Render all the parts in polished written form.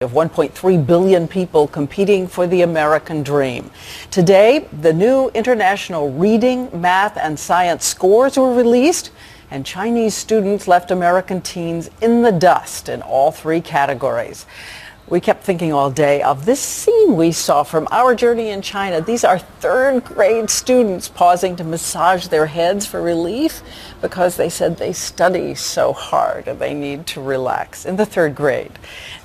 Of 1.3 billion people competing for the American dream. Today, the new international reading, math, and science scores were released, and Chinese students left American teens in the dust in all three categories. We kept thinking all day of this scene we saw from our journey in China. These are third grade students pausing to massage their heads for relief because they said they study so hard and they need to relax in the third grade.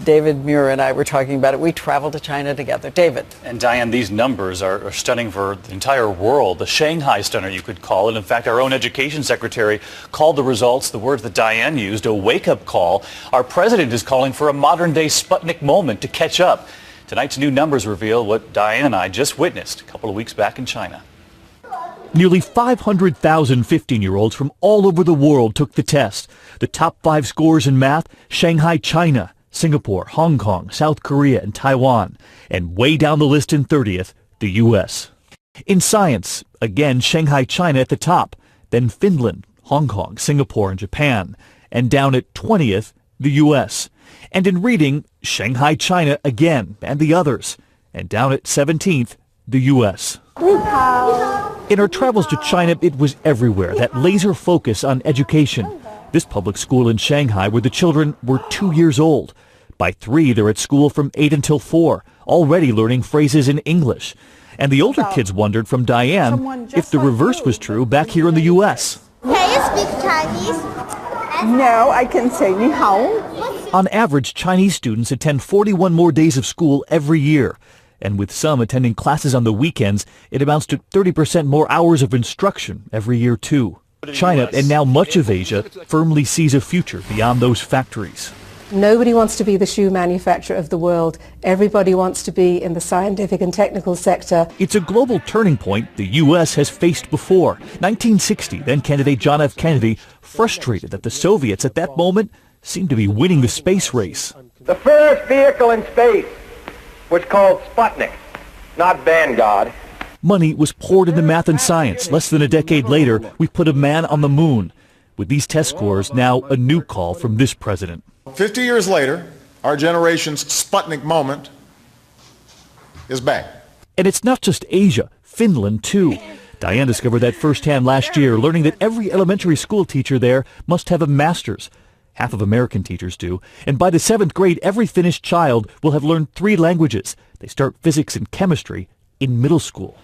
David Muir and I were talking about it. We traveled to China together. David. And Diane, these numbers are stunning for the entire world. The Shanghai stunner, you could call it. In fact, our own education secretary called the results, the words that Diane used, a wake-up call. Our president is calling for a modern-day Sputnik moment to catch up. Tonight's new numbers reveal what Diane and I just witnessed a couple of weeks back in China. Nearly 500,000 15-year-olds from all over the world took the test. The top 5 scores in math: Shanghai, China, Singapore, Hong Kong, South Korea, and Taiwan. And way down the list in 30th, the U.S. In science, again, Shanghai, China at the top, then Finland, Hong Kong, Singapore, and Japan. And down at 20th, the U.S. And in reading, Shanghai, China again, and the others. And down at 17th, the U.S. In our travels to China, it was everywhere, that laser focus on education. This public school in Shanghai where the children were 2 years old. By 3, they're at school from 8 until 4, already learning phrases in English. And the older kids wondered from Diane if the reverse was true back here in the U.S. Can you speak Chinese? No, I can say ni hao. On average, Chinese students attend 41 more days of school every year. And with some attending classes on the weekends, it amounts to 30% more hours of instruction every year, too. China, and now much of Asia, firmly sees a future beyond those factories. Nobody wants to be the shoe manufacturer of the world. Everybody wants to be in the scientific and technical sector. It's a global turning point the U.S. has faced before. 1960, then candidate John F. Kennedy, frustrated that the Soviets at that moment seemed to be winning the space race. The first vehicle in space was called Sputnik, not Vanguard. Money was poured into math and science. Less than a decade later, we put a man on the moon. With these test scores, now a new call from this president. 50 years later, our generation's Sputnik moment is back. And it's not just Asia, Finland too. Diane discovered that firsthand last year, learning that every elementary school teacher there must have a master's. Half of American teachers do. And by the 7th grade, every Finnish child will have learned 3 languages. They start physics and chemistry in middle school.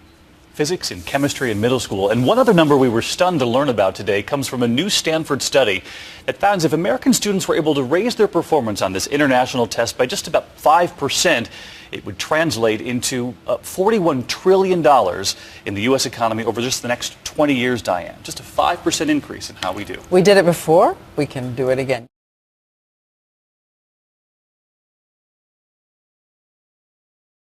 Physics and chemistry in middle school. And one other number we were stunned to learn about today comes from a new Stanford study that found if American students were able to raise their performance on this international test by just about 5%, it would translate into $41 trillion in the U.S. economy over just the next 20 years, Diane. Just a 5% increase in how we do. We did it before. We can do it again.